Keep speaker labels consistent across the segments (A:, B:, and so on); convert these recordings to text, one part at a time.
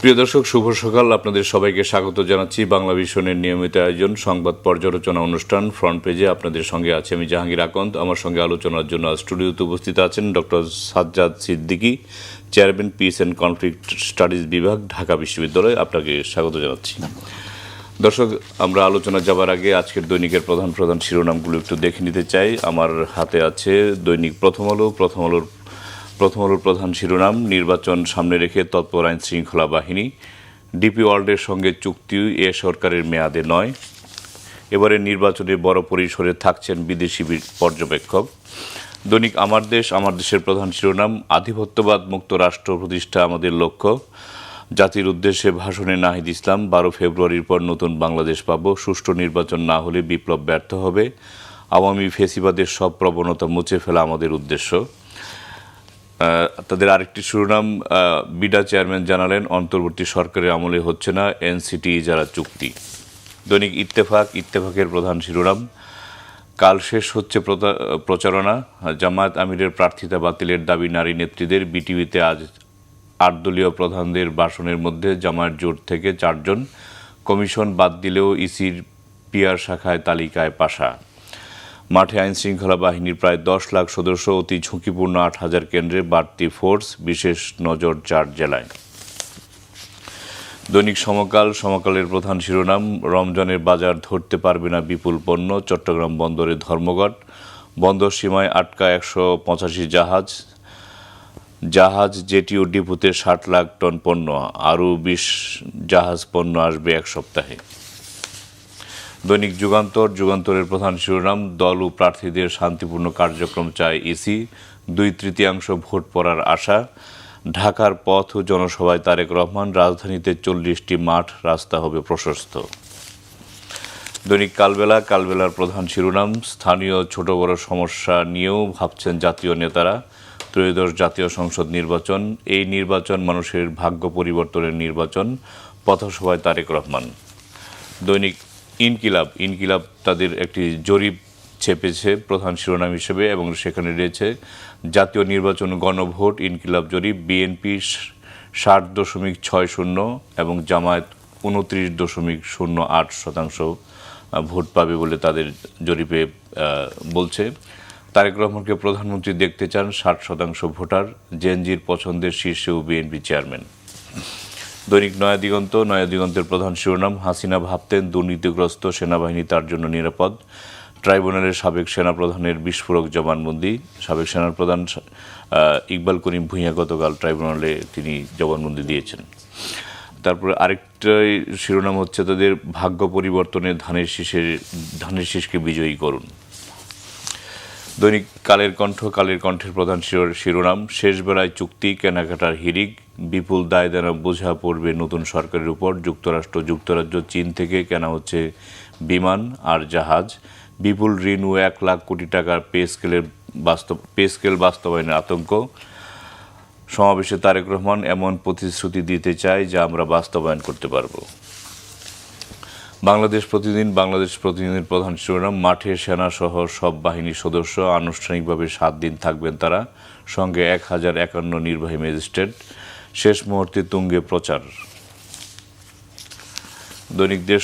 A: প্রিয় দর্শক, শুভ সকাল। আপনাদের সবাইকে স্বাগত জানাচ্ছি বাংলা ভিশনের নিয়মিত আয়োজন সংবাদ পর্যালোচনা অনুষ্ঠান ফ্রন্ট পেজে। আপনাদের সঙ্গে আছে আমি জাহাঙ্গীর আকন্দ। আমার সঙ্গে আলোচনার জন্য স্টুডিওতে উপস্থিত আছেন doctor Sajjad Siddiqui, chairman piece and conflict studies বিভাগ, ঢাকা বিশ্ববিদ্যালয়। আপনাকে স্বাগত জানাচ্ছি। দর্শক, আমরা আলোচনা যাবার আগে আজকের দৈনিকের প্রধান প্রধান শিরোনামগুলো একটু দেখে নিতে চাই। আমার হাতে আছে দৈনিক প্রথম আলোর প্রধান শিরোনাম: নির্বাচন সামনে রেখে তৎপর আইন শৃঙ্খলা বাহিনী, ডিপি ওয়ার্ল্ডের সঙ্গে চুক্তি এ সরকারের মেয়াদে নয়। এবারে নির্বাচনে বড় পরিসরে থাকছেন বিদেশি পর্যবেক্ষক। দৈনিক আমার দেশের প্রধান শিরোনাম: আধিপত্যবাদ মুক্ত রাষ্ট্র প্রতিষ্ঠা আমাদের লক্ষ্য। জাতির উদ্দেশ্যে ভাষণে নাহিদ ইসলাম: 12 ফেব্রুয়ারির পর নতুন বাংলাদেশ পাব, সুষ্ঠু নির্বাচন না হলে বিপ্লব ব্যর্থ হবে, আওয়ামী ফেসিবাদের সব প্রবণতা মুছে ফেলা আমাদের উদ্দেশ্য। তাদের আরেকটি শিরোনাম: বিডা চেয়ারম্যান জানালেন অন্তর্বর্তী সরকারের আমলে হচ্ছে না এনসিটি যারা চুক্তি। দৈনিক ইত্তেফাকের প্রধান শিরোনাম: কাল শেষ হচ্ছে প্রচারণা, জামায়াত আমিরের প্রার্থিতা বাতিলের দাবি নারী নেত্রীদের। বিটিভিতে আজ 8 দলীয় প্রধানদের ভাষণের মধ্যে জামায়াত জোট থেকে 4 জন, কমিশন বাদ দিলেও ইসির পিআর শাখায় তালিকায় পাশা। মাঠে আইন শৃঙ্খলা বাহিনীর প্রায় 10 লাখ সদস্য, অতি ঝুঁকিপূর্ণ 8,000 কেন্দ্রে বাড়তি ফোর্স, বিশেষ নজর 4 জেলায়। দৈনিক সমকালের প্রধান শিরোনাম: রমজানের বাজার ধরতে পারবে না বিপুল পণ্য, চট্টগ্রাম বন্দরে ধর্মঘট, বন্দর সীমায় আটকা 185 জাহাজ, জেটি ও ডিপুতে 60 লাখ টন পণ্য, আরও 20 জাহাজ পণ্য আসবে 1 সপ্তাহে। দৈনিক যুগান্তরের প্রধান শিরোনাম: দল ও প্রার্থীদের শান্তিপূর্ণ কার্যক্রম চায় ইসি, 2/3 ভোট পড়ার আশা। ঢাকার পথ ও জনসভায় তারেক রহমান: রাজধানীতে 40টি মাঠ, রাস্তা হবে প্রশস্ত। দৈনিক কালবেলার প্রধান শিরোনাম: স্থানীয় ছোট বড় সমস্যা নিয়েও ভাবছেন জাতীয় নেতারা, ত্রয়োদশ জাতীয় সংসদ নির্বাচন, এই নির্বাচন মানুষের ভাগ্য পরিবর্তনের নির্বাচন, পথসভায় তারেক রহমান। দৈনিক ইনকিলাব তাদের একটি জরিপ ছেপেছে প্রধান শিরোনাম হিসেবে, এবং সেখানে রয়েছে জাতীয় নির্বাচন গণভোট ইনকিলাব জরিপ, বিএনপি 60.60 এবং জামায়াত 29.08% ভোট পাবে বলে তাদের জরিপে বলছে। তারেক রহমানকে প্রধানমন্ত্রী দেখতে চান 60% ভোটার, জেনজির পছন্দের শীর্ষেও বিএনপি চেয়ারম্যান। দৈনিক নয়াদিগন্তের প্রধান শিরোনাম: হাসিনা ভাবতেন দুর্নীতিগ্রস্ত সেনাবাহিনী তার জন্য নিরাপদ, ট্রাইব্যুনালের সাবেক সেনাপ্রধানের বিস্ফোরক জবানবন্দি। সাবেক সেনাপ্রধান ইকবাল করিম ভূঁইয়া গতকাল ট্রাইব্যুনালে তিনি জবানবন্দি দিয়েছেন। তারপরে আরেকটাই শিরোনাম হচ্ছে তাদের ভাগ্য পরিবর্তনে ধানের শীষকে বিজয়ী করুন। দৈনিক কালের কণ্ঠের প্রধান শিরোনাম: শেষ বেলায় চুক্তি, কেনাকাটার হিড়িক, বিপুল দায়দানা বোঝা পড়বে নতুন সরকারের উপর। যুক্তরাজ্য চীন থেকে কেনা হচ্ছে বিমান আর জাহাজ, বিপুল ঋণ ও 1 লাখ কোটি টাকার পে স্কেল বাস্তবায়নের আতঙ্ক। সমাবেশে তারেক রহমান: এমন প্রতিশ্রুতি দিতে চাই যা আমরা বাস্তবায়ন করতে পারব। বাংলাদেশ প্রতিদিনের প্রধান শিরোনাম: মাঠে সেনাসহ সব বাহিনীর সদস্য, আনুষ্ঠানিকভাবে 7 দিন থাকবেন তারা, সঙ্গে 1051 নির্বাহী ম্যাজিস্ট্রেট। শেষ মুহূর্তে তুঙ্গে প্রচার। দৈনিক দেশ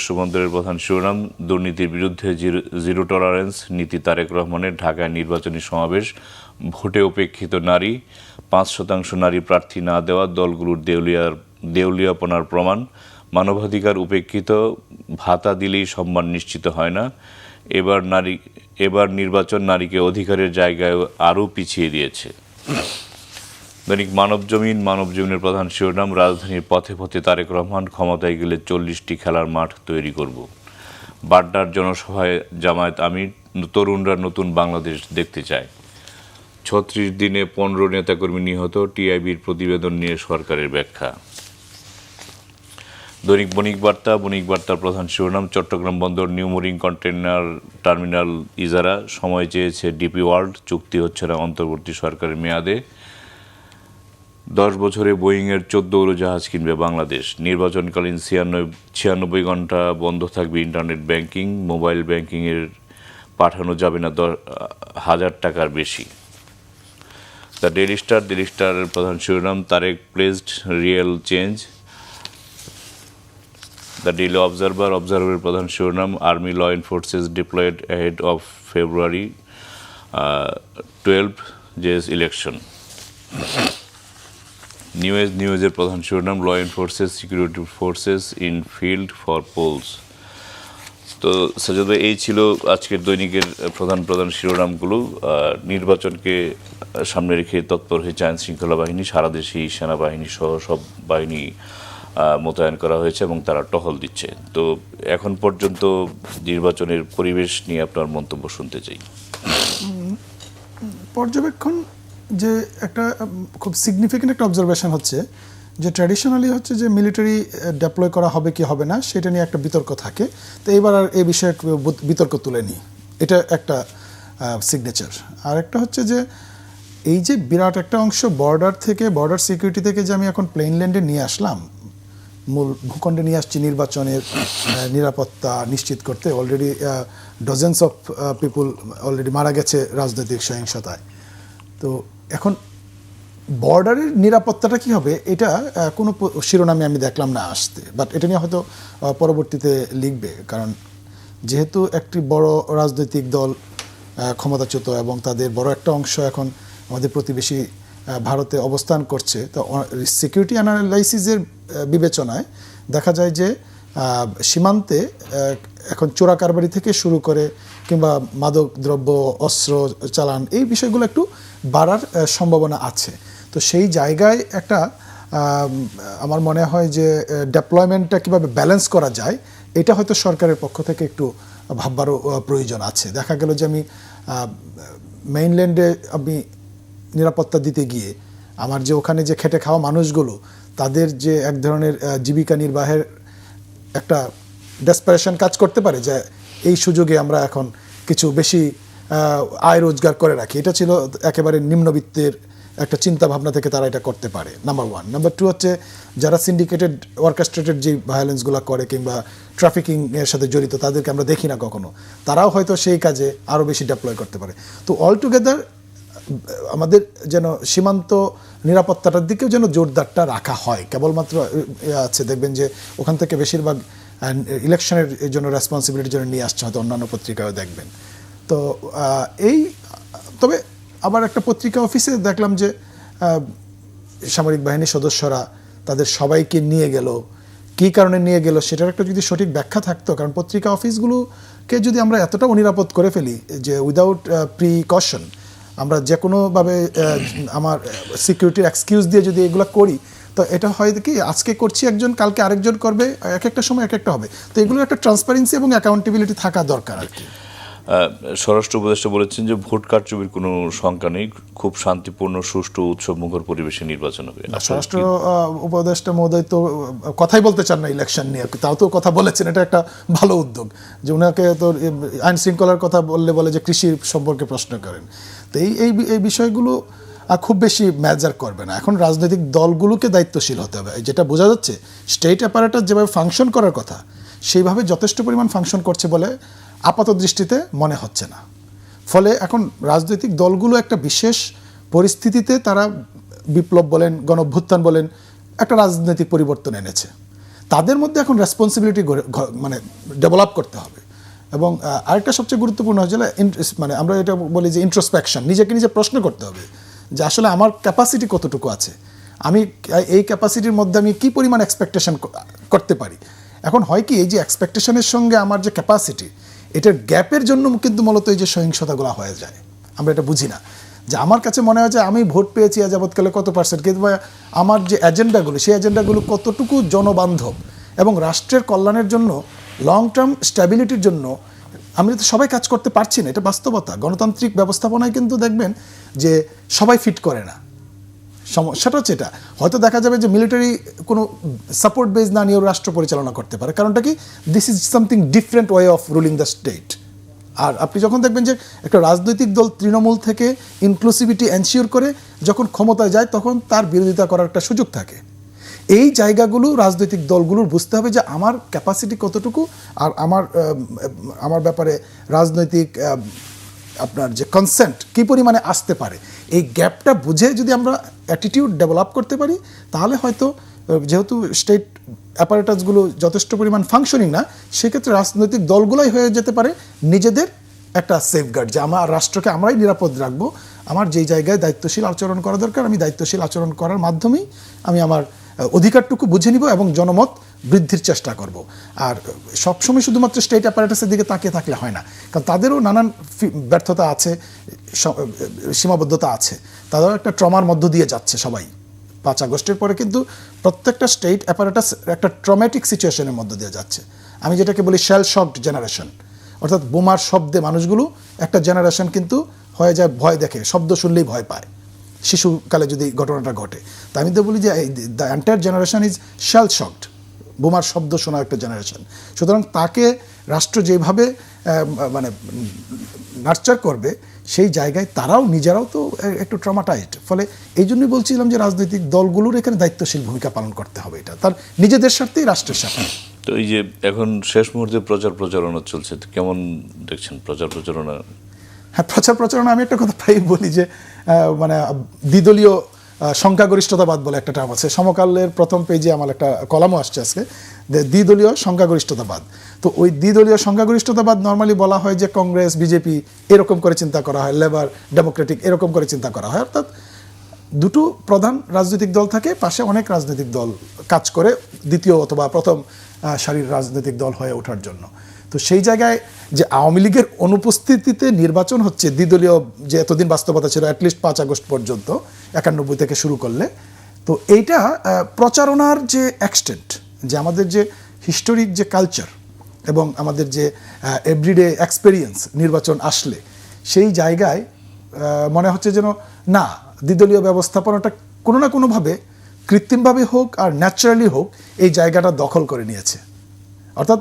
A: রূপান্তরের প্রধান শিরোনাম: দুর্নীতির বিরুদ্ধে জিরো টলারেন্স নীতি তারেক রহমানের। ঢাকায় নির্বাচনী সমাবেশ, ভোটে উপেক্ষিত নারী, 5% নারী প্রার্থী না দেওয়া দলগুলোর দেউলিয়াপনার প্রমাণ। মানবাধিকার উপেক্ষিত, ভাতা দিলেই সম্মান নিশ্চিত হয় না। এবার নির্বাচন নারীকে অধিকারের জায়গায় আরও পিছিয়ে দিয়েছে। দৈনিক মানবজমিনের প্রধান শিরোনাম: রাজধানীর পথে পথে তারেক রহমান, ক্ষমতায় গেলে 40টি খেলার মাঠ তৈরি করব। বাড্ডার জনসভায় জামায়াত আমির: তরুণরা নতুন বাংলাদেশ দেখতে চায়। 36 দিনে 15 নেতাকর্মী নিহত, টিআইবির প্রতিবেদন নিয়ে সরকারের ব্যাখ্যা। দৈনিক বণিকবার্তার প্রধান শিরোনাম: চট্টগ্রাম বন্দর নিউ মেরিন কন্টেইনার টার্মিনাল ইজারা, সময় চেয়েছে ডিপি ওয়ার্ল্ড, চুক্তি হচ্ছে না অন্তর্বর্তী সরকারের মেয়াদে। 10 বছরে বোয়িংয়ের 14 উড়োজাহাজ কিনবে বাংলাদেশ। নির্বাচনকালীন 96 ঘন্টা বন্ধ থাকবে ইন্টারনেট ব্যাংকিং, মোবাইল ব্যাংকিংয়ের পাঠানো যাবে না 10,000 টাকার বেশি। দ্য ডেইলি স্টারের প্রধান শিরোনাম Tarek pledges real change. The daily অবজারভারের প্রধান শিরোনাম army law enforcers deployed ahead of February 12 জেস ইলেকশন। নিউজের প্রধান শিরোনাম law enforcers security forces in field for polls. তো সাজ্জাদ ভাই, এই ছিল আজকের দৈনিকের প্রধান শিরোনামগুলো। নির্বাচনকে সামনে রেখে তৎপর হয়েছে আইন শৃঙ্খলা বাহিনী, সারা দেশেই সেনাবাহিনী সহ সব বাহিনী মোতায়েন করা হয়েছে এবং তারা টহল দিচ্ছে। তো এখন পর্যন্ত নির্বাচনের পরিবেশ নিয়ে আপনার মন্তব্য শুনতে চাই।
B: পর্যবেক্ষণ যে একটা খুব সিগনিফিক্যান্ট একটা অবজারভেশন হচ্ছে যে ট্র্যাডিশনালি হচ্ছে যে মিলিটারি ডেপ্লয় করা হবে কি হবে না সেটা নিয়ে একটা বিতর্ক থাকে। তো এবার আর এই বিষয়ে বিতর্ক তুলে নিই, এটা একটা সিগনেচার। আর একটা হচ্ছে যে এই যে বিরাট একটা অংশ বর্ডার সিকিউরিটি থেকে যে আমি এখন প্লেনল্যান্ডে নিয়ে আসলাম, মূল ভূখণ্ডে নিয়ে আসছি নির্বাচনের নিরাপত্তা নিশ্চিত করতে। Already dozens of people already মারা গেছে রাজনৈতিক সহিংসতায়। তো এখন বর্ডারের নিরাপত্তাটা কি হবে এটা কোনো শিরোনামে আমি দেখলাম না আসতে, বাট এটা নিয়ে হয়তো পরবর্তীতে লিখবে। কারণ যেহেতু একটি বড় রাজনৈতিক দল ক্ষমতাচ্যুত এবং তাদের বড় একটা অংশ এখন আমাদের প্রতিবেশী ভারতে অবস্থান করছে, তো সিকিউরিটি অ্যানালাইসিসের বিবেচনায় দেখা যায় যে সীমান্তে এখন চোরা কারবারি থেকে শুরু করে কিংবা মাদক দ্রব্য অস্ত্র চালান এই বিষয়গুলো একটু বাড়ার সম্ভাবনা আছে। তো সেই জায়গায় একটা আমার মনে হয় যে ডেপ্লয়মেন্টটা কীভাবে ব্যালেন্স করা যায় এটা হয়তো সরকারের পক্ষ থেকে একটু ভাববারও প্রয়োজন আছে। দেখা গেল যে আমি মেইনল্যান্ডে আমি নিরাপত্তা দিতে গিয়ে আমার যে ওখানে যে খেটে খাওয়া মানুষগুলো তাদের যে এক ধরনের জীবিকা নির্বাহের একটা ডেসপারেশন কাজ করতে পারে যে এই সুযোগে আমরা এখন কিছু বেশি আয় রোজগার করে রাখি, এটা ছিল একেবারে নিম্নবিত্তের একটা চিন্তা ভাবনা থেকে তারা এটা করতে পারে, নাম্বার ওয়ান। নাম্বার টু হচ্ছে যারা সিন্ডিকেটেড অর্কেস্ট্রেটেড যে ভায়োলেন্সগুলো করে কিংবা ট্রাফিকিং এর সাথে জড়িত তাদেরকে আমরা দেখি না কখনো, তারাও হয়তো সেই কাজে আরও বেশি ডেপ্লয় করতে পারে। তো অল টুগেদার আমাদের যেন সীমান্ত নিরাপত্তাটার দিকেও যেন জোরদারটা রাখা হয়। কেবলমাত্র আছে দেখবেন যে ওখান থেকে বেশিরভাগ ইলেকশনের জন্য রেসপন্সিবিলিটির জন্য নিয়ে আসছে, হয়তো অন্যান্য পত্রিকাও দেখবেন। তো এই তবে আবার একটা পত্রিকা অফিসে দেখলাম যে সামরিক বাহিনীর সদস্যরা তাদের সবাইকে নিয়ে গেল, কী কারণে নিয়ে গেল সেটার একটা যদি সঠিক ব্যাখ্যা থাকতো। কারণ পত্রিকা অফিসগুলোকে যদি আমরা এতটা অনিরাপদ করে ফেলি যে উইদাউট প্রিকশন আমরা যে কোনোভাবে আমার সিকিউরিটির এক্সকিউজ দিয়ে যদি এগুলো করি, তো এটা হয় কি আজকে করছি একজন, কালকে আরেকজন করবে, এক একটা সময় এক একটা হবে। তো এগুলো একটা ট্রান্সপারেন্সি এবং অ্যাকাউন্টেবিলিটি থাকা দরকার আর কি।
A: স্বরাষ্ট্র উপদেষ্টা বলেছেন যে ভোট কারচুপির কোনো শঙ্কা নেই, খুব শান্তিপূর্ণ সুষ্ঠু উৎসব মুখর পরিবেশে নির্বাচন হবে।
B: স্বরাষ্ট্র উপদেষ্টা মহোদয় তো কথাই বলতে চান না ইলেকশন নিয়ে, তাও তো কথা বলেছেন, এটা একটা ভালো উদ্যোগ যে ওনাকে তো আইন শৃঙ্খলার কথা বলে যে কৃষি সম্পর্কে প্রশ্ন করেন। তো এই বিষয়গুলো খুব বেশি ম্যাজার করবে না। এখন রাজনৈতিক দলগুলোকে দায়িত্বশীল হতে হবে। যেটা বোঝা যাচ্ছে স্টেট অ্যাপারেটাস যেভাবে ফাংশন করার কথা সেইভাবে যথেষ্ট পরিমাণ ফাংশন করছে বলে আপাত দৃষ্টিতে মনে হচ্ছে না। ফলে এখন রাজনৈতিক দলগুলো একটা বিশেষ পরিস্থিতিতে তারা বিপ্লব বলেন, গণঅভ্যুত্থান বলেন, একটা রাজনৈতিক পরিবর্তন এনেছে। তাদের মধ্যে এখন রেসপন্সিবিলিটি মানে ডেভেলপ করতে হবে। এবং আরেকটা সবচেয়ে গুরুত্বপূর্ণ হচ্ছে মানে আমরা এটা বলি যে ইন্ট্রোস্পেকশন, নিজেকে নিজে প্রশ্ন করতে হবে যে আসলে আমার ক্যাপাসিটি কতটুকু আছে, আমি এই ক্যাপাসিটির মধ্যে আমি কী পরিমাণ এক্সপেকটেশন করতে পারি। এখন হয় কি এই যে এক্সপেকটেশনের সঙ্গে আমার যে ক্যাপাসিটি এটার গ্যাপের জন্য কিন্তু মূলত এই যে সহিংসতাগুলো হয়ে যায়। আমরা এটা বুঝি না যে আমার কাছে মনে হয় যে আমি ভোট পেয়েছি যাবৎকালে কত পার্সেন্ট, কিন্তু আমার যে এজেন্ডাগুলো সেই এজেন্ডাগুলো কতটুকু জনবান্ধব এবং রাষ্ট্রের কল্যাণের জন্য লং টার্ম স্ট্যাবিলিটির জন্য আমরা তো সবাই কাজ করতে পারছি না, এটা বাস্তবতা। গণতান্ত্রিক ব্যবস্থাপনায় কিন্তু দেখবেন যে সবাই ফিট করে না। সমস্যাটা হচ্ছে এটা, হয়তো দেখা যাবে যে মিলিটারি কোনো সাপোর্ট বেস না নিয়েও রাষ্ট্র পরিচালনা করতে পারে। কারণটা কি, this is something different way of ruling the state. আর আপনি যখন দেখবেন যে একটা রাজনৈতিক দল তৃণমূল থেকে ইনক্লুসিভিটি এনশিওর করে যখন ক্ষমতায় যায় তখন তার বিরোধিতা করার একটা সুযোগ থাকে। এই জায়গাগুলো রাজনৈতিক দলগুলোর বুঝতে হবে যে আমার ক্যাপাসিটি কতটুকু আর আমার ব্যাপারে রাজনৈতিক আপনার যে কনসেন্ট কী পরিমাণে আসতে পারে, এই গ্যাপটা বুঝে যদি আমরা অ্যাটিটিউড ডেভেলপ করতে পারি, তাহলে হয়তো যেহেতু স্টেট অ্যাপারেটাসগুলো যথেষ্ট পরিমাণ ফাংশনিং না, সেক্ষেত্রে রাজনৈতিক দলগুলোই হয়ে যেতে পারে নিজেদের একটা সেফগার্ড, যে আমার রাষ্ট্রকে আমরাই নিরাপদ রাখবো, আমার যেই জায়গায় দায়িত্বশীল আচরণ করা দরকার আমি দায়িত্বশীল আচরণ করার মাধ্যমেই আমি আমার অধিকারটুকু বুঝে নিব এবং জনমত বৃদ্ধির চেষ্টা করব। আর সবসময় শুধুমাত্র স্টেট অ্যাপারেটাসের দিকে তাকিয়ে থাকলে হয় না, কারণ তাদেরও নানান ব্যর্থতা আছে, সীমাবদ্ধতা আছে, তাদেরও একটা ট্রমার মধ্য দিয়ে যাচ্ছে সবাই। 5 আগস্টের পরে কিন্তু প্রত্যেকটা স্টেট অ্যাপারেটাস একটা ট্রমেটিক সিচুয়েশনের মধ্য দিয়ে যাচ্ছে। আমি যেটাকে বলি শেল শকড জেনারেশন, অর্থাৎ বোমার শব্দে মানুষগুলো একটা জেনারেশন কিন্তু হয়ে যায় ভয় দেখে, শব্দ শুনলেই ভয় পায় শিশুকালে যদি ঘটনাটা ঘটে। তা আমি তো বলি যে the entire generation is shell shocked, বোমার শব্দ শোনা একটা জেনারেশন। সুতরাং তাকে রাষ্ট্র যেভাবে মানে নার্চার করবে, সেই জায়গায় তারাও নিজেরাও তো একটু ট্রমাটাইজড। ফলে এই জন্যই বলছিলাম যে রাজনৈতিক দলগুলোর এখানে দায়িত্বশীল ভূমিকা পালন করতে হবে, এটা তার নিজেদের স্বার্থেই রাষ্ট্রের স্বার্থে।
A: তো এই যে এখন শেষ মুহূর্তে প্রচারণা চলছে, তো কেমন দেখছেন প্রচারণা?
B: হ্যাঁ, প্রচারণা আমি একটা কথা প্রায় বলি যে মানে দ্বিদলীয় সংখ্যাগরিষ্ঠতাবাদ বলে একটা টার্ম আছে। সমকালের প্রথম পেজে আমার একটা কলামও আসছে আজকে, দ্বিদলীয় সংখ্যাগরিষ্ঠতাবাদ। তো ওই দ্বিদলীয় সংখ্যাগরিষ্ঠতাবাদ নর্মালি বলা হয় যে কংগ্রেস, বিজেপি এরকম করে চিন্তা করা হয়, লেবার, ডেমোক্রেটিক এরকম করে চিন্তা করা হয়। অর্থাৎ দুটো প্রধান রাজনৈতিক দল থাকে, পাশে অনেক রাজনৈতিক দল কাজ করে দ্বিতীয় অথবা প্রথম সারির রাজনৈতিক দল হয়ে ওঠার জন্য। তো সেই জায়গায় যে আওয়ামী লীগের অনুপস্থিতিতে নির্বাচন হচ্ছে, দ্বিদলীয় যে এতদিন বাস্তবতা ছিল অ্যাটলিস্ট 5 আগস্ট পর্যন্ত 91 থেকে শুরু করলে, তো এইটা প্রচারণার যে এক্সটেন্ট, যে আমাদের যে হিস্টোরিক যে কালচার এবং আমাদের যে এভরিডে এক্সপেরিয়েন্স নির্বাচন আসলে, সেই জায়গায় মনে হচ্ছে যেন না, দ্বিদলীয় ব্যবস্থাপনাটা কোনো না কোনোভাবে কৃত্রিমভাবে হোক আর ন্যাচারালি হোক এই জায়গাটা দখল করে নিয়েছে। অর্থাৎ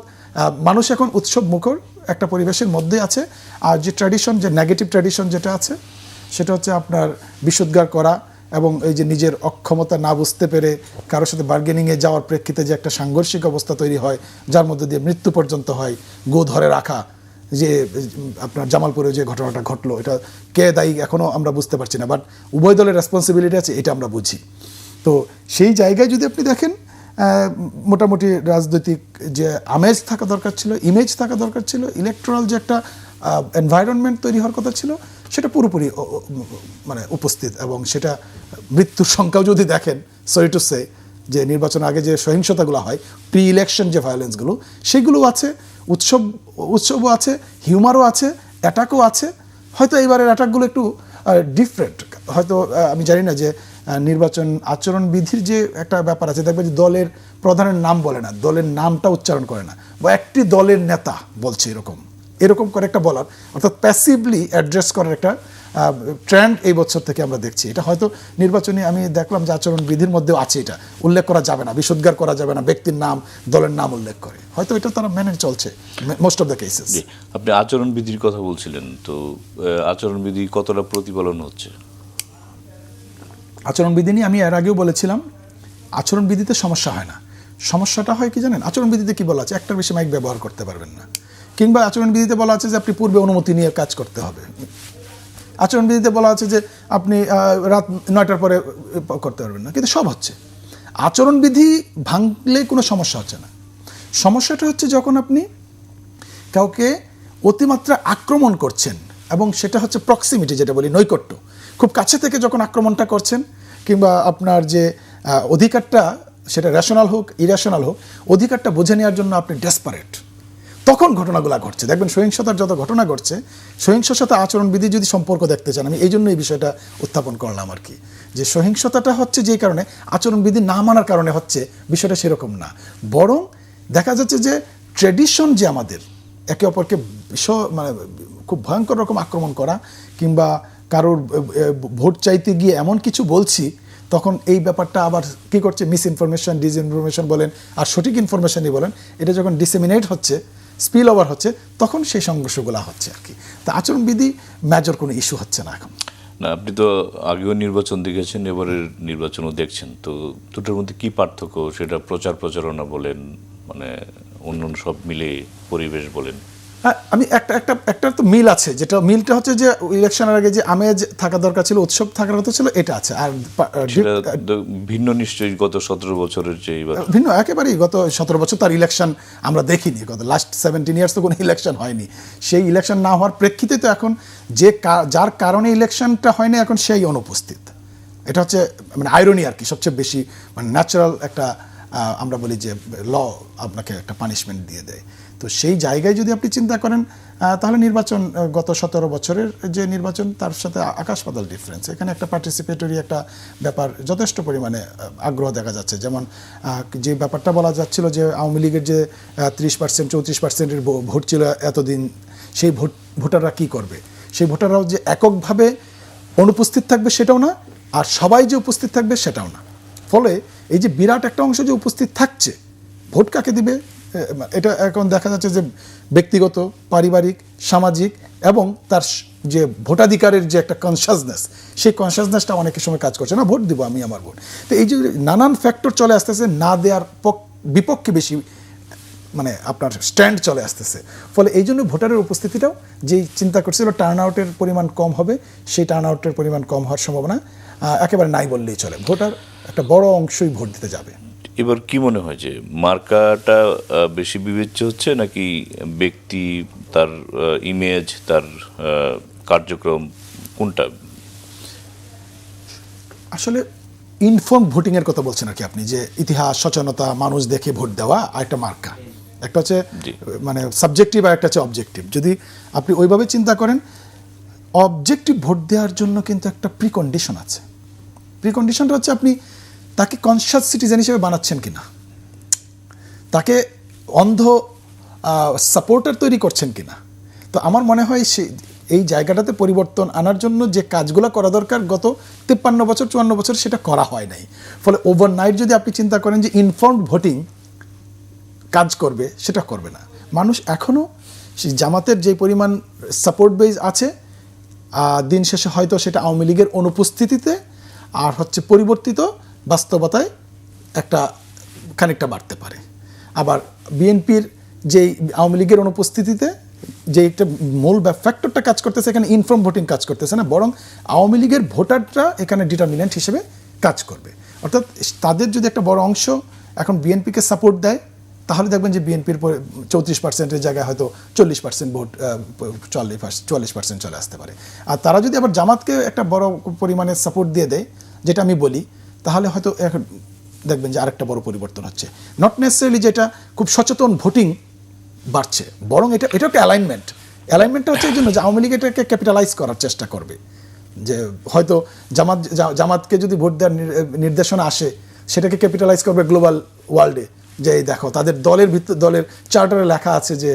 B: মানুষ এখন উৎসব মুখর একটা পরিবেশের মধ্যে আছে। আর যে ট্র্যাডিশন, যে নেগেটিভ ট্র্যাডিশন যেটা আছে, সেটা হচ্ছে আপনার বিশুদ্ধার করা এবং এই যে নিজের অক্ষমতা না বুঝতে পেরে কারোর সাথে বার্গেনিংয়ে যাওয়ার প্রেক্ষিতে যে একটা সাংঘর্ষিক অবস্থা তৈরি হয়, যার মধ্যে দিয়ে মৃত্যু পর্যন্ত হয়, গো ধরে রাখা, যে আপনার জামালপুরে যে ঘটনাটা ঘটলো, এটা কে দায়ী এখনও আমরা বুঝতে পারছি না, বাট উভয় দলের রেসপন্সিবিলিটি আছে, এটা আমরা বুঝি। তো সেই জায়গায় যদি আপনি দেখেন, মোটামুটি রাজনৈতিক যে আমেজ থাকা দরকার ছিল, ইমেজ থাকা দরকার ছিল, ইলেকট্রাল যে একটা এনভায়রনমেন্ট তৈরি হওয়ার কথা ছিল, সেটা পুরোপুরি মানে উপস্থিত। এবং সেটা মৃত্যুর সংখ্যাও যদি দেখেন, সরি টু সে, যে নির্বাচনের আগে যে সহিংসতাগুলো হয়, প্রি ইলেকশন যে ভায়োলেন্সগুলো, সেগুলো আছে, উৎসবও আছে, হিউমারও আছে, অ্যাটাকও আছে। হয়তো এইবারের অ্যাটাকগুলো একটু ডিফারেন্ট, হয়তো আমি জানি না যে নির্বাচন আচরণবিধির যে একটা ব্যাপার আছে, দেখবে যে দলের প্রধানের নাম বলে না, দলের নামটা উচ্চারণ করে না, বা একটি দলের নেতা বলছে এরকম করে একটা বলার, অর্থাৎ প্যাসিভলি অ্যাড্রেস করার একটা ট্রেন্ড এই বছর থেকে আমরা দেখছি। এটা হয়তো নির্বাচনী আমি দেখলাম যে আচরণবিধির মধ্যেও আছে, এটা উল্লেখ করা যাবে না, বিশুদ্ধার করা যাবে না, ব্যক্তির নাম, দলের নাম উল্লেখ করে, হয়তো এটা তারা মেনে চলছে মোস্ট অফ দ্য কেসেস।
A: আপনি আচরণবিধির কথা বলছিলেন, তো আচরণবিধি কতটা প্রতিপালন হচ্ছে?
B: আচরণবিধি নিয়ে আমি এর আগেও বলেছিলাম, আচরণবিধিতে সমস্যা হয় না। সমস্যাটা হয় কি জানেন, আচরণবিধিতে কি বলা আছে, একটার বেশি মাইক ব্যবহার করতে পারবেন না, কিংবা আচরণবিধিতে বলা আছে যে আপনি পূর্বে অনুমতি নিয়ে কাজ করতে হবে। আচরণবিধিতে বলা আছে যে আপনি রাত 9টার পরে করতে পারবেন না, কিন্তু সব হচ্ছে। আচরণবিধি ভাঙলে কোনো সমস্যা হচ্ছে না। সমস্যাটা হচ্ছে যখন আপনি কাউকে অতিমাত্রা আক্রমণ করছেন, এবং সেটা হচ্ছে প্রক্সিমিটি, যেটা বলি নৈকট্য, খুব কাছে থেকে যখন আক্রমণটা করছেন, কিংবা আপনার যে অধিকারটা, সেটা রেশনাল হোক ইরেশনাল হোক, অধিকারটা বুঝে নেওয়ার জন্য আপনি ডেসপারেট, তখন ঘটনাগুলো ঘটছে। দেখবেন সহিংসতার যত ঘটনা ঘটছে, সহিংসতার সাথে আচরণবিধি যদি সম্পর্ক দেখতে চান, আমি এই জন্য এই বিষয়টা উত্থাপন করলাম আর কি, যে সহিংসতাটা হচ্ছে যেই কারণে, আচরণবিধি না মানার কারণে হচ্ছে, বিষয়টা সেরকম না। বরং দেখা যাচ্ছে যে ট্র্যাডিশন যে আমাদের একে অপরকে মানে খুব ভয়ঙ্কর রকম আক্রমণ করা, কিংবা কারোর ভোট চাইতে গিয়ে এমন কিছু বলছি, তখন এই ব্যাপারটা আবার কী করছে, মিস ইনফরমেশন, ডিসইনফরমেশন বলেন আর সঠিক ইনফরমেশনই বলেন, এটা যখন ডিসেমিনেট হচ্ছে, স্পিল ওভার হচ্ছে, তখন সেই সংঘর্ষগুলো হচ্ছে আর কি। তা আচরণবিধি মেজর কোনো ইস্যু হচ্ছে না এখন।
A: না, আপনি তো আগেও নির্বাচন দেখেছেন, এবারের নির্বাচনও দেখছেন, তো দুটোর মধ্যে কী পার্থক্য, সেটা প্রচারণা বলেন, মানে অন্য সব মিলে পরিবেশ বলেন?
B: আমি একটা তো মিল আছে, যেটা মিলটা হচ্ছে যে ইলেকশনের আগে যে আমেজ থাকা দরকার ছিল, উৎসব থাকার কথা ছিল, এটা আছে। আর
A: সেটা ভিন্ন নিশ্চয়ই গত 17 বছরের যে
B: ভিন্ন একেবারেই। গত 17 বছর তার ইলেকশন আমরা দেখিনি, গত লাস্ট 17 ইয়ার্স তো কোনো ইলেকশন হয়নি। সেই ইলেকশন না হওয়ার প্রেক্ষিতে তো এখন যার কারণে ইলেকশনটা হয়নি এখন সেই অনুপস্থিত। এটা হচ্ছে মানে আইরনি আর কি, সবচেয়ে বেশি মানে ন্যাচারাল একটা আমরা বলি যে ল আপনাকে একটা পানিশমেন্ট দিয়ে দেয়। তো সেই জায়গায় যদি আপনি চিন্তা করেন তাহলে নির্বাচন গত 17 বছরের যে নির্বাচন তার সাথে আকাশ পাতাল ডিফারেন্স। এখানে একটা পার্টিসিপেটরি একটা ব্যাপার যথেষ্ট পরিমাণে আগ্রহ দেখা যাচ্ছে। যেমন যে ব্যাপারটা বলা যাচ্ছিল যে আওয়ামী লীগের যে 30% 34%-এর ভোট ছিল এতদিন, সেই ভোটাররা কি করবে? সেই ভোটাররাও যে এককভাবে অনুপস্থিত থাকবে সেটাও না, আর সবাই যে উপস্থিত থাকবে সেটাও না। ফলে এই যে বিরাট একটা অংশ যে উপস্থিত থাকছে, ভোট কাকে দিবে এটা এখন দেখা যাচ্ছে যে ব্যক্তিগত, পারিবারিক, সামাজিক এবং তার যে ভোটাধিকারের যে একটা কনসাসনেস, সেই কনসাসনেসটা অনেকের সময় কাজ করছে না, ভোট দিব আমি আমার ভোট। তো এই যে নানান ফ্যাক্টর চলে আসতেছে, না দেওয়ার বিপক্ষে বেশি মানে আপনার স্ট্যান্ড চলে আসতেছে। ফলে এই জন্য ভোটারের উপস্থিতিটাও যেই চিন্তা করছিল টার্ন আউটের পরিমাণ কম হবে, সেই টার্ন আউটের পরিমাণ কম হওয়ার সম্ভাবনা একেবারে নাই বললেই চলে। ভোটার একটা বড় অংশই ভোট দিতে যাবে।
A: এবার কি মনে হয় যে মার্কাটা বেশি বিবেচ্য হচ্ছে নাকি ব্যক্তি, তার ইমেজ, তার কার্যক্রম, কোনটা?
B: আসলে ইনফর্ম ভোটিংয়ের কথা বলছেন আর কি আপনি, যে ইতিহাস, সচেতনতা, মানুষ দেখে ভোট দেওয়া আর একটা মার্কা। একটা হচ্ছে মানে সাবজেক্টিভ আর একটা হচ্ছে অবজেক্টিভ। যদি আপনি ওইভাবে চিন্তা করেন, অবজেক্টিভ ভোট দেওয়ার জন্য কিন্তু একটা প্রিকন্ডিশন আছে। প্রিকন্ডিশনটা হচ্ছে আপনি তাকে কনশাস সিটিজেন হিসেবে বানাচ্ছেন কিনা, তাকে অন্ধ সাপোর্টার তৈরি করছেন কিনা। তো আমার মনে হয় এই জায়গাটাতে পরিবর্তন আনার জন্য যে কাজগুলো করা দরকার গত 53 বছর 54 বছর সেটা করা হয় নাই। ফলে ওভারনাইট যদি আপনি চিন্তা করেন যে ইনফর্মড ভোটিং কাজ করবে, সেটা করবে না। মানুষ এখনও সেই জামাতের যে পরিমাণ সাপোর্ট বেজ আছে, দিন শেষে হয়তো সেটা আওয়ামী লীগের অনুপস্থিতিতে আর হচ্ছে পরিবর্তিত বাস্তবতায় একটা খানিকটা বাড়তে পারে। আবার বিএনপির যেই আওয়ামী লীগের অনুপস্থিতিতে যে একটা মূল ফ্যাক্টরটা কাজ করতেছে, এখানে ইনফর্ম ভোটিং কাজ করতেছে না, বরং আওয়ামী লীগের ভোটাররা এখানে ডিটারমিনেন্ট হিসেবে কাজ করবে। অর্থাৎ তাদের যদি একটা বড় অংশ এখন বিএনপিকে সাপোর্ট দেয়, তাহলে দেখবেন যে বিএনপির 34%-এর জায়গায় হয়তো 40% ভোট, 44% চলে আসতে পারে। আর তারা যদি আবার জামাতকে একটা বড় পরিমাণে সাপোর্ট দিয়ে দেয়, যেটা আমি বলি, তাহলে হয়তো এখন দেখবেন যে আরেকটা বড় পরিবর্তন হচ্ছে। নট নেসেসারিলি যেটা খুব সচেতন ভোটিং বাড়ছে, বরং এটা একটা অ্যালাইনমেন্টটা হচ্ছে এই জন্য যে আওয়ামী লীগ এটাকে ক্যাপিটালাইজ করার চেষ্টা করবে। যে হয়তো জামাতকে যদি ভোট দেওয়ার নির্দেশনা আসে, সেটাকে ক্যাপিটালাইজ করবে গ্লোবাল ওয়ার্ল্ডে, যে দেখো তাদের দলের চার্টারে লেখা আছে যে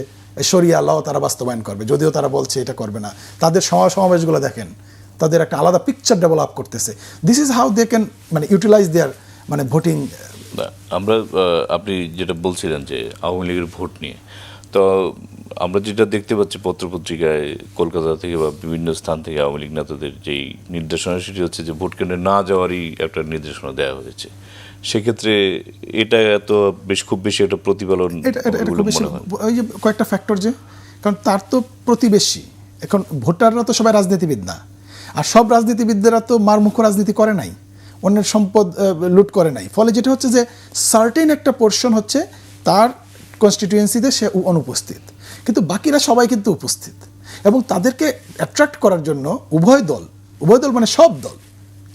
B: শরিয়া ল তারা বাস্তবায়ন করবে, যদিও তারা বলছে এটা করবে না। তাদের সমাবেশগুলো দেখেন, তাদের একটা আলাদা পিকচার ডেভেলপ করতেছে। This is how they can মানে ইউটিলাইজ দেয়ার মানে ভোটিং।
A: আমরা আপনি যেটা বলছিলেন যে আওয়ামী লীগের ভোট নিয়ে, তো আমরা যেটা দেখতে পাচ্ছি পত্রপত্রিকায় কলকাতা থেকে বা বিভিন্ন স্থান থেকে আওয়ামী লীগ নেতাদের যেই নির্দেশনা, সেটি হচ্ছে যে ভোট কেন্দ্রে না যাওয়ারই একটা নির্দেশনা দেওয়া হয়েছে। সেক্ষেত্রে এটা এত খুব বেশি একটা প্রতিফলন
B: ওই যে কয়েকটা ফ্যাক্টর, যে কারণ তার তো প্রতিবেশী, এখন ভোটাররা তো সবাই রাজনীতিবিদ না, আর সব রাজনীতিবিদরা তো মারমুখ রাজনীতি করে নাই, অন্যের সম্পদ লুট করে নাই। ফলে যেটা হচ্ছে যে সার্টেন একটা পোর্শন হচ্ছে তার কনস্টিটিউয়েন্সিতে সে অনুপস্থিত, কিন্তু বাকিরা সবাই কিন্তু উপস্থিত, এবং তাদেরকে অ্যাট্রাক্ট করার জন্য উভয় দল মানে সব দল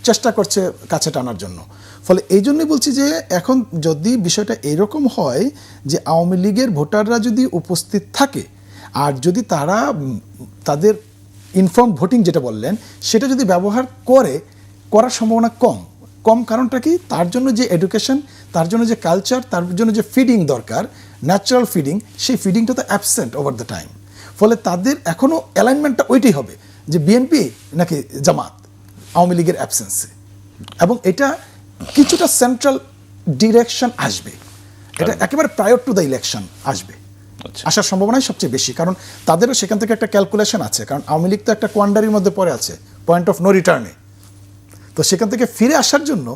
B: চেষ্টা করছে কাছে টানার জন্য। ফলে এই জন্যই বলছি যে এখন যদি বিষয়টা এরকম হয় যে আওয়ামী লীগের ভোটাররা যদি উপস্থিত থাকে, আর যদি তারা তাদের ইনফর্ম ভোটিং যেটা বললেন সেটা যদি ব্যবহার করার সম্ভাবনা কম। কারণটা কি? তার জন্য যে এডুকেশন, তার জন্য যে কালচার, তার জন্য যে ফিডিং দরকার, ন্যাচারাল ফিডিং, সেই ফিডিংটা তো অ্যাবসেন্ট ওভার দ্য টাইম। ফলে তাদের এখনও অ্যালাইনমেন্টটা ওইটাই হবে যে বিএনপি নাকি জামাত আওয়ামী লীগের অ্যাবসেন্সে, এবং এটা কিছুটা সেন্ট্রাল ডিরেকশন আসবে, এটা একেবারে প্রায়র টু দ্য ইলেকশন আসবে, আসার সম্ভাবনাই সবচেয়ে বেশি। কারণ তাদেরও সেখান থেকে একটা ক্যালকুলেশন আছে, কারণ আওয়ামী লীগ তো একটা কোয়ান্ডারির মধ্যে পড়ে আছে, পয়েন্ট অফ নো রিটার্নে। তো সেখান থেকে ফিরে আসার জন্য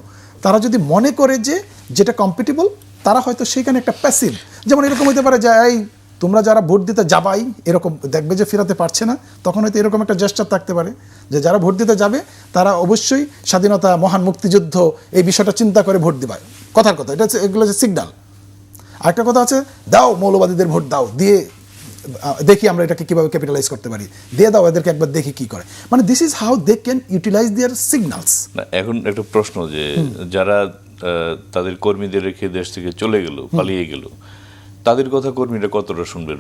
B: তারা যদি মনে করে যে যেটা কম্পিটেবল, তারা হয়তো সেখানে একটা প্যাসিভ, যেমন এরকম হতে পারে যে এই তোমরা যারা ভোট দিতে যাবাই এরকম দেখবে যে ফেরাতে পারছে না, তখন হয়তো এরকম একটা জেস্টার থাকতে পারে যে যারা ভোট দিতে যাবে তারা অবশ্যই স্বাধীনতা, মহান মুক্তিযুদ্ধ এই বিষয়টা চিন্তা করে ভোট দিবে। কথার কথা, এটা হচ্ছে, এগুলো হচ্ছে সিগন্যাল। আরেকটা কথা আছে, দাও মৌলবাদীদের ভোট দাও, দিয়ে দেখি আমরা এটাকে কীভাবে ক্যাপিটালাইজ করতে পারি, দিয়ে দাও এদেরকে একবার দেখি কী করে। মানে this is how they can utilise their signals.
A: এখন একটা প্রশ্ন, যে যারা তাদের কর্মীদের রেখে দেশ থেকে চলে গেল, পালিয়ে গেল, তাদের কথা কর্মীরা কতটা শুনবেন,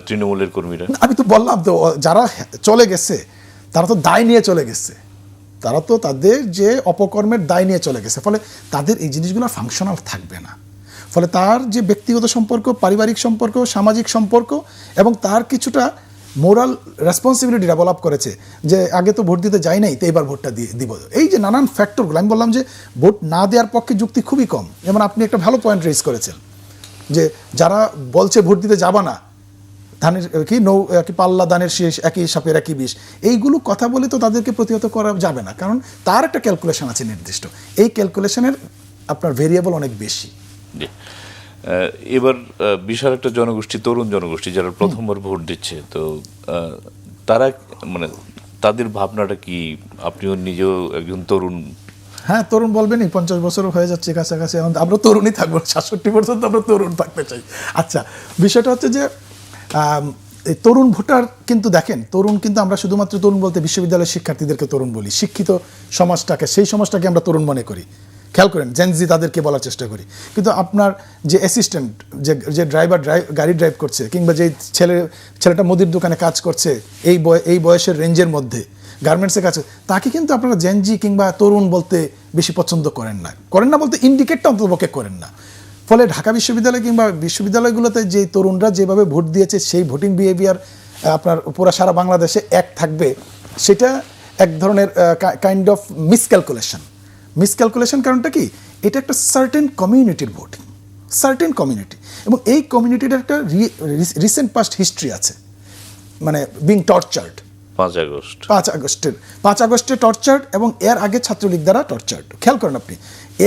A: তৃণমূলের কর্মীরা?
B: আমি তো বললাম তো, যারা চলে গেছে তারা তো দায় নিয়ে চলে গেছে, তারা তো তাদের যে অপকর্মের দায় নিয়ে চলে গেছে, ফলে তাদের এই জিনিসগুলো ফাংশনাল থাকবে না। ফলে তার যে ব্যক্তিগত সম্পর্ক, পারিবারিক সম্পর্ক, সামাজিক সম্পর্ক এবং তার কিছুটা মোরাল রেসপন্সিবিলিটি ডেভেলপ করেছে যে আগে তো ভোট দিতে যাই নাই, তো এবার ভোটটা দিব। এই যে নানান ফ্যাক্টরগুলো, আমি বললাম যে ভোট না দেওয়ার পক্ষে যুক্তি খুবই কম। যেমন আপনি একটা ভালো পয়েন্ট রেজ করেছেন যে যারা বলছে ভোট দিতে যাবা না, ধানের কি পাল্লা দানের শেষ, একই সাপের একই বিষ, এইগুলো কথা বলে তো তাদেরকে প্রতিহত করা যাবে না, কারণ তার একটা ক্যালকুলেশন আছে নির্দিষ্ট। এই ক্যালকুলেশনের আপনার ভেরিয়েবল অনেক বেশি।
A: এবার বিশাল একটা জনগোষ্ঠী, তরুণ জনগোষ্ঠী, যারা প্রথমবার ভোট দিচ্ছে, তো তারা মানে তাদের ভাবনাটা কি? আপনিও নিজেও একজন তরুণ।
B: হ্যাঁ, তরুণ বলবেনই, 50 বছর হয়ে যাচ্ছে কাছাকাছি, আমরা তরুণই থাকবো, 67 পর্যন্ত আমরা তরুণ থাকতে চাই। আচ্ছা, বিষয়টা হচ্ছে যে এই তরুণ ভোটার কিন্তু দেখেন, তরুণ কিন্তু আমরা শুধুমাত্র তরুণ বলতে বিশ্ববিদ্যালয়ের শিক্ষার্থীদেরকে তরুণ বলি, শিক্ষিত সমাজটাকে, সেই সমাজটাকে আমরা তরুণ মনে করি। খেয়াল করেন, জেনজি তাদেরকে বলার চেষ্টা করি, কিন্তু আপনার যে অ্যাসিস্ট্যান্ট, যে ড্রাইভার গাড়ি ড্রাইভ করছে, কিংবা যে ছেলেটা মুদির দোকানে কাজ করছে এই বয়সের রেঞ্জের মধ্যে গার্মেন্টসের কাছে, তাকে কিন্তু আপনারা জেনজি কিংবা তরুণ বলতে বেশি পছন্দ করেন না বলতে ইন্ডিকেটটা অন্ততপক্ষে করেন না। ফলে ঢাকা বিশ্ববিদ্যালয় কিংবা বিশ্ববিদ্যালয়গুলোতে যে তরুণরা যেভাবে ভোট দিয়েছে, সেই ভোটিং বিহেভিয়ার আপনার পুরো সারা বাংলাদেশে এক থাকবে, সেটা এক ধরনের কাইন্ড অফ মিসক্যালকুলেশন। কারণটা কি? এটা একটা সার্টেন কমিউনিটির ভোটিং, সার্টেন কমিউনিটি, এবং এই কমিউনিটির একটা রিসেন্ট পাস্ট হিস্ট্রি আছে, মানে বিং টর্চার্ড। 5 আগস্টে টর্চার্ড, এবং এর আগে ছাত্রলীগ দ্বারা টর্চার্ড। খেয়াল করেন আপনি,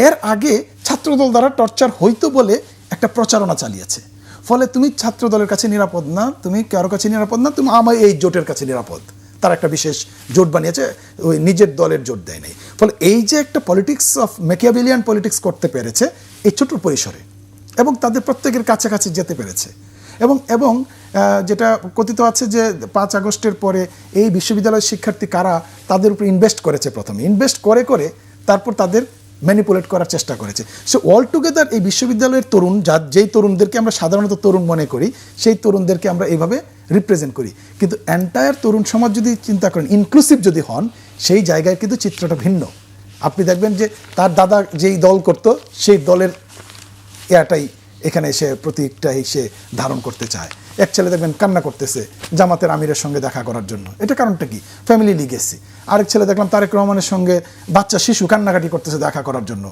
B: এর আগে ছাত্রদল দ্বারা টর্চার হইতো বলে একটা প্রচারণা চালিয়েছে। ফলে তুমি ছাত্রদলের কাছে নিরাপদ না, তুমি কারো কাছে নিরাপদ না, তুমি আমার এই জোটের কাছে নিরাপদ। তার একটা বিশেষ জোট বানিয়েছে, ওই নিজের দলের জোট দেয় নাই। ফলে এই যে একটা পলিটিক্স অফ ম্যাকিয়াভেলিয়ান পলিটিক্স করতে পেরেছে এই ছোট পরিসরে, এবং তাদের প্রত্যেকের কাছাকাছি যেতে পেরেছে, এবং যেটা কথিত আছে যে 5 আগস্টের পরে এই বিশ্ববিদ্যালয়ের শিক্ষার্থী কারা তাদের উপর ইনভেস্ট করেছে, প্রথমে ইনভেস্ট করে তারপর তাদের ম্যানিপুলেট করার চেষ্টা করেছে। সো অল টুগেদার এই বিশ্ববিদ্যালয়ের তরুণ, যেই তরুণদেরকে আমরা সাধারণত তরুণ মনে করি, সেই তরুণদেরকে আমরা এইভাবে রিপ্রেজেন্ট করি। কিন্তু এন্টায়ার তরুণ সমাজ যদি চিন্তা করেন, ইনক্লুসিভ যদি হন, সেই জায়গায় কিন্তু চিত্রটা ভিন্ন। আপনি দেখবেন যে তার দাদা যেই দল করত, সেই দলের এটাই এখানে এসে প্রতীকটাই সে ধারণ করতে চায়। এক ছেলে দেখবেন কান্না করতেছে জামাতের আমিরের সঙ্গে দেখা করার জন্য, এটা কারণটা কি? Family legacy. আরেক ছেলে দেখলাম তারেক রহমানের সঙ্গে বাচ্চা শিশু কান্নাকাটি করতেছে দেখা করার জন্য,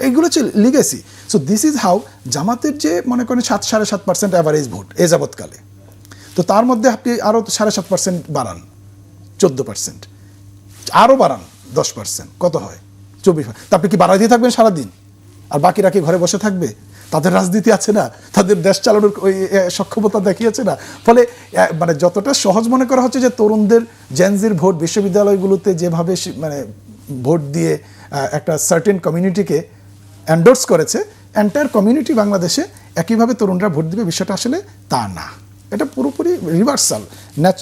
B: এইগুলো হচ্ছে legacy. So this is how জামাতের যে মনে করেন 7.5% অ্যাভারেজ ভোট এ যাবৎকালে, তো তার মধ্যে আপনি আরও 7.5% বাড়ান, 14%, আরও বাড়ান 10%, কত হয়? 24। তা আপনি কি বাড়াই দিয়ে থাকবেন সারাদিন, আর বাকিরা কি ঘরে বসে থাকবে? তাদের রাজনীতি আছে না, তাদের দেশ চালানোর ওই সক্ষমতা দেখিয়েছে না। ফলে মানে যতটা সহজ মনে করা হচ্ছে যে তরুণদের জেনজির ভোট বিশ্ববিদ্যালয়গুলোতে যেভাবে মানে ভোট দিয়ে একটা সার্টেন কমিউনিটিকে এন্ডোর্স করেছে, এন্টায়ার কমিউনিটি বাংলাদেশে একইভাবে তরুণরা ভোট দিবে, বিষয়টা আসলে তা না। এটা পুরোপুরি রিভার্সাল।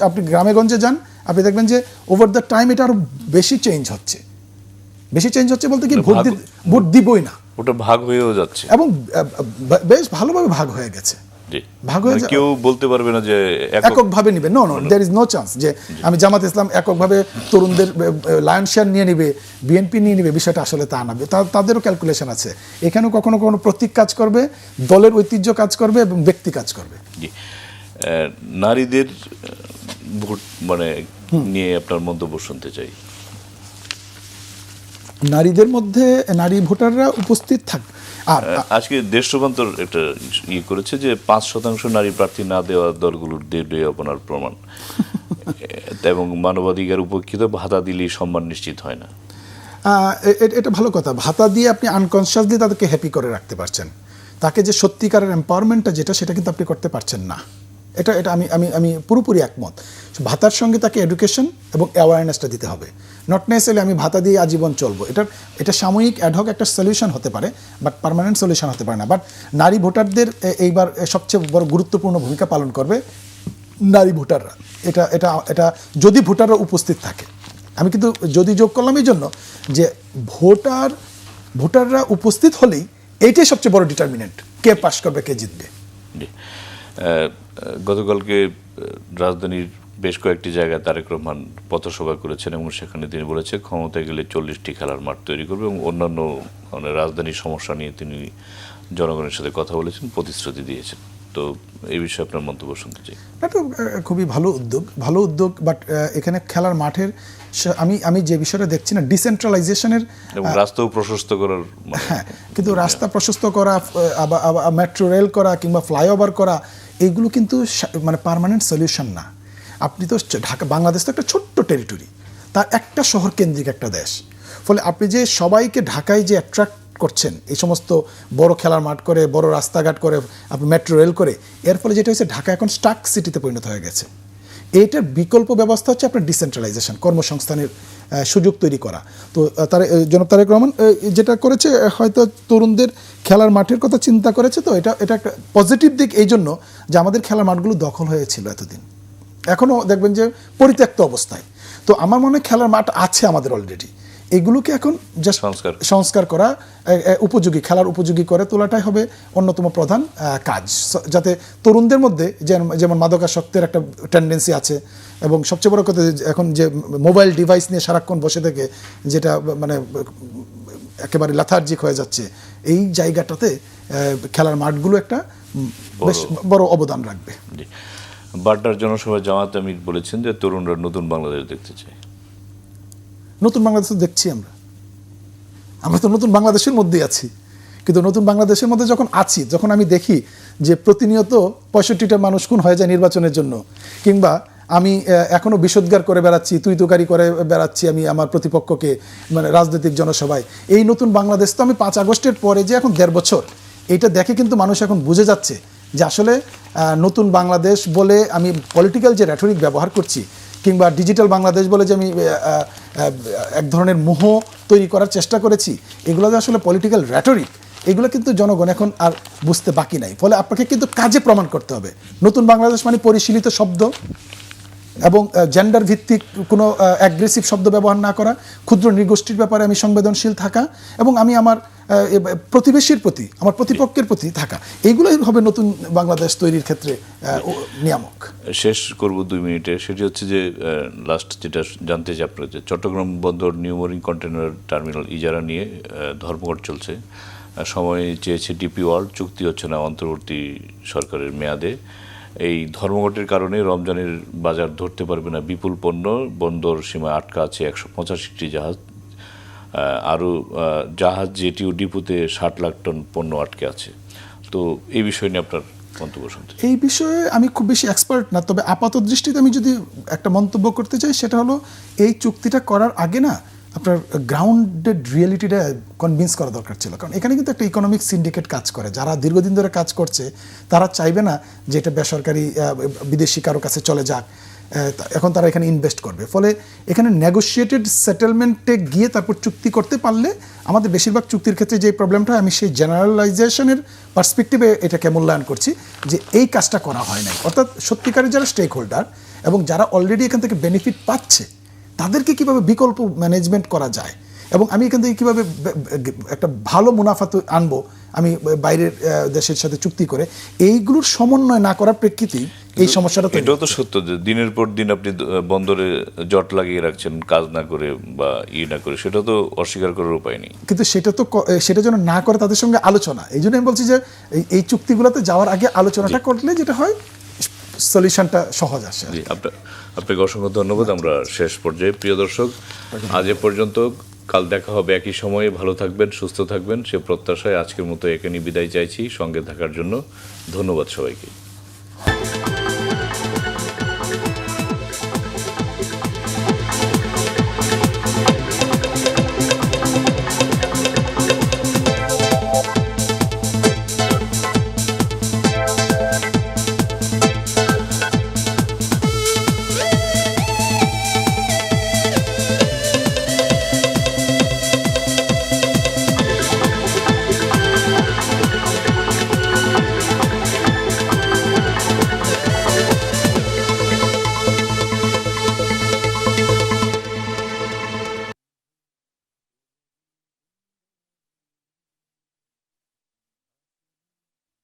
B: আপনি গ্রামে গঞ্জে যান, আপনি দেখবেন যে ওভার দ্য টাইম এটা আরও বেশি চেঞ্জ হচ্ছে বলতে কি, ভোট দিবই না,
A: ওটা ভাগ হয়েও যাচ্ছে,
B: এবং বেশ ভালোভাবে ভাগ হয়ে গেছে। ভাগ হয়ে
A: কেউ বলতে পারবে না যে
B: এককভাবে নিবে, no, there is no chance যে আমি জামাত ইসলাম এককভাবে তরুণদের লায়ন শেয়ার নিয়ে নিবে, বিএনপি নিয়ে নিবে, বিষয়টা আসলে তা না। তাদেরও ক্যালকুলেশন আছে, এখানেও কখনো কখনো প্রতীক কাজ করবে, দলের ঐতিহ্য কাজ করবে, এবং ব্যক্তি কাজ করবে।
A: নারীদের ভোট মানে নিয়ে আপনার মন্তব্য শুনতে চাই।
B: নারীদের মধ্যে নারী ভোটাররা উপস্থিত থাকবে। আর
A: আজকে দেশ রূপান্তর একটা করেছে যে 5% নারী প্রার্থী না দেওয়া দলগুলোর দেবে আপনার প্রমাণ, এবং মানবাধিকার উপেক্ষিত ভাতা দিলেই সম্মান নিশ্চিত হয় না।
B: এটা ভালো কথা, ভাতা দিয়ে আপনি আনকনসিয়াসলি তাদেরকে হ্যাপি করে রাখতে পারছেন, তাকে যে সত্যিকারের এম্পাওয়ারমেন্টটা যেটা, সেটা কিন্তু আপনি করতে পারছেন না। এটা এটা আমি আমি আমি পুরোপুরি একমত। ভাতার সঙ্গে তাকে এডুকেশন এবং অ্যাওয়ারনেসটা দিতে হবে। নট নেসেসারিলি আমি ভাতা দিয়ে আজীবন চলবো, এটা সাময়িক অ্যাডহক একটা সলিউশন হতে পারে, বাট পার্মানেন্ট সলিউশন হতে পারে না। বাট নারী ভোটারদের এইবার সবচেয়ে বড় গুরুত্বপূর্ণ ভূমিকা পালন করবে নারী ভোটাররা। এটা এটা এটা যদি ভোটাররা উপস্থিত থাকে, আমি কিন্তু যদি যোগ করলাম এই জন্য যে ভোটাররা উপস্থিত হলেই এইটাই সবচেয়ে বড় ডিটারমিনেন্ট, কে পাশ করবে, কে জিতবে।
A: গতকালকে রাজধানীর বেশ কয়েকটি জায়গায় তারেক রহমান পথসভা করেছেন এবং সেখানে তিনি বলেছে ক্ষমতায় গেলে 40টি খেলার মাঠ তৈরি করবে এবং অন্যান্য মানে রাজধানীর সমস্যা নিয়ে তিনি জনগণের সাথে কথা বলেছেন, প্রতিশ্রুতি দিয়েছেন। তো এই বিষয়ে আপনার মন্তব্য শুনতে চাই।
B: এটা খুবই ভালো উদ্যোগ, বাট এখানে খেলার মাঠের আমি যে বিষয়টা দেখছি না, ডিসেন্ট্রালাইজেশনের
A: এবং রাস্তাও প্রশস্ত করার,
B: হ্যাঁ, কিন্তু রাস্তা প্রশস্ত করা, মেট্রো রেল করা কিংবা ফ্লাইওভার করা, এইগুলো কিন্তু মানে পার্মানেন্ট সলিউশন না। আপনি তো বাংলাদেশ তো একটা ছোট্ট টেরিটরি, তার একটা শহর কেন্দ্রিক একটা দেশ, ফলে আপনি যে সবাইকে ঢাকায় যে অ্যাট্রাক্ট করছেন এই সমস্ত বড় খেলার মাঠ করে, বড় রাস্তাঘাট করে, আপনি মেট্রো রেল করে, এর ফলে যেটা হচ্ছে ঢাকা এখন স্টাক সিটিতে পরিণত হয়ে গেছে। এইটার বিকল্প ব্যবস্থা হচ্ছে আপনার ডিসেন্ট্রালাইজেশন, কর্মসংস্থানের সুযোগ তৈরি করা। তো জনাব তারেক রহমান যেটা করেছে, হয়তো তরুণদের খেলার মাঠের কথা চিন্তা করেছে। তো এটা একটা পজিটিভ দিক এই জন্য যে আমাদের খেলার মাঠগুলো দখল হয়েছিল এতদিন, এখনও দেখবেন যে পরিত্যক্ত অবস্থায়। তো আমার মনে হয় খেলার মাঠ আছে আমাদের অলরেডি, এগুলোকে এখন জাস্ট সংস্কার করা, উপযোগী, খেলার উপযোগী করে তোলাটাই হবে অন্যতম প্রধান কাজ, যাতে তরুণদের মধ্যে যেমন মাদকাসক্তের একটা টেন্ডেন্সি আছে এবং সবচেয়ে বড় কথা এখন যে মোবাইল ডিভাইস নিয়ে সারাক্ষণ বসে থেকে যেটা মানে একেবারে লেথার্জিক হয়ে যাচ্ছে, এই জায়গাটাতে খেলার মাঠগুলো একটা বেশ বড় অবদান রাখবে।
A: বাড্ডার জনসভায় জামাত আমির বলেছেন যে তরুণরা নতুন বাংলাদেশ দেখতে চায়।
B: নতুন বাংলাদেশ দেখছি আমরা তো নতুন বাংলাদেশের মধ্যেই আছি, কিন্তু নতুন বাংলাদেশের মধ্যে যখন আমি দেখি যে প্রতিনিয়ত 65টা মানুষ খুন হয়ে যায় নির্বাচনের জন্য, কিংবা আমি এখনও বিষোদ্গার করে বেড়াচ্ছি, তুই তোকারি করে বেড়াচ্ছি আমি আমার প্রতিপক্ষকে, মানে রাজনৈতিক জনসভায়, এই নতুন বাংলাদেশ তো আমি 5 আগস্টের পরে যে এখন 1.5 বছর, এইটা দেখে কিন্তু মানুষ এখন বুঝে যাচ্ছে যে আসলে নতুন বাংলাদেশ বলে আমি পলিটিক্যাল যে রেটরিক ব্যবহার করছি, কিংবা ডিজিটাল বাংলাদেশ বলে যে আমি এক ধরনের মোহ তৈরি করার চেষ্টা করেছি, এগুলো যে আসলে পলিটিক্যাল রেটরিক, এগুলো কিন্তু জনগণ এখন আর বুঝতে বাকি নাই। ফলে আপনাকে কিন্তু কাজে প্রমাণ করতে হবে নতুন বাংলাদেশ মানে পরিশীলিত শব্দ এবং জেন্ডার ভিত্তিক কোনো অ্যাগ্রেসিভ শব্দ ব্যবহার না করা, ক্ষুদ্র নৃগোষ্ঠীর ব্যাপারে আমি সংবেদনশীল থাকা এবং আমি আমার প্রতিবেশীর প্রতি, আমার প্রতিপক্ষের প্রতি থাকা, এইগুলোই হবে নতুন বাংলাদেশ তৈরির ক্ষেত্রে নিয়ামক।
A: শেষ করব 2 মিনিটে, সেটি হচ্ছে যে লাস্ট যেটা জানতে চাই আপনার, যে চট্টগ্রাম বন্দর নিউমোরিং কন্টেনার টার্মিনাল ইজারা নিয়ে ধর্মঘট চলছে, সময় চেয়েছে ডিপি ওয়ার্ল্ড, চুক্তি হচ্ছে না অন্তর্বর্তী সরকারের মেয়াদে। এই ধর্মঘটের কারণে রমজানের বাজার ধরতে পারবে না বিপুল পণ্য, বন্দর সীমায় আটকা আছে 185টি জাহাজ, আরও জাহাজ জেটিও ডিপুতে 60 লাখ টন পণ্য আটকে আছে। তো এই বিষয় নিয়ে আপনার মন্তব্য শুনতে।
B: এই বিষয়ে আমি খুব বেশি এক্সপার্ট না, তবে আপাত দৃষ্টিতে আমি যদি একটা মন্তব্য করতে চাই, সেটা হলো এই চুক্তিটা করার আগে না আপনার গ্রাউন্ডেড রিয়েলিটিটা কনভিন্স করা দরকার ছিল। কারণ এখানে কিন্তু একটা ইকোনমিক সিন্ডিকেট কাজ করে, যারা দীর্ঘদিন ধরে কাজ করছে তারা চাইবে না যে এটা বেসরকারি বিদেশি কারো কাছে চলে যাক, এখন তারা এখানে ইনভেস্ট করবে। ফলে এখানে নেগোশিয়েটেড সেটেলমেন্টে গিয়ে তারপর চুক্তি করতে পারলে, আমাদের বেশিরভাগ চুক্তির ক্ষেত্রে যে প্রবলেমটা, আমি সেই জেনারেলাইজেশনের পার্সপেক্টিভে এটাকে মূল্যায়ন করছি যে এই কাজটা করা হয় নাই। অর্থাৎ সত্যিকারের যারা স্টেক হোল্ডার এবং যারা অলরেডি এখান থেকে বেনিফিট পাচ্ছে, তাদেরকে কীভাবে বিকল্প ম্যানেজমেন্ট করা যায় এবং আমি এখান থেকে কীভাবে একটা ভালো মুনাফা তো আনবো আমি বাইরের দেশের সাথে চুক্তি করে, এইগুলোর সমন্বয় না করার প্রেক্ষিতেই এই সমস্যাটা।
A: এটাও তো সত্য যে দিনের পর দিন আপনি বন্দরে জট লাগিয়ে রাখছেন কাজ না করে বা না করে, সেটা তো অস্বীকার করার উপায় নেই।
B: কিন্তু সেটা যেন না করে তাদের সঙ্গে আলোচনা, এই জন্য আমি বলছি যে এই চুক্তিগুলোতে যাওয়ার আগে আলোচনাটা করলে যেটা হয় সলিউশনটা সহজ আসে।
A: আপনাকে অসংখ্য ধন্যবাদ। আমরা শেষ পর্যায়ে, প্রিয় দর্শক, আজ এ পর্যন্ত। কাল দেখা হবে একই সময়ে। ভালো থাকবেন, সুস্থ থাকবেন, সে প্রত্যাশায় আজকের মতো এখানেই বিদায় চাইছি। সঙ্গে থাকার জন্য ধন্যবাদ সবাইকে।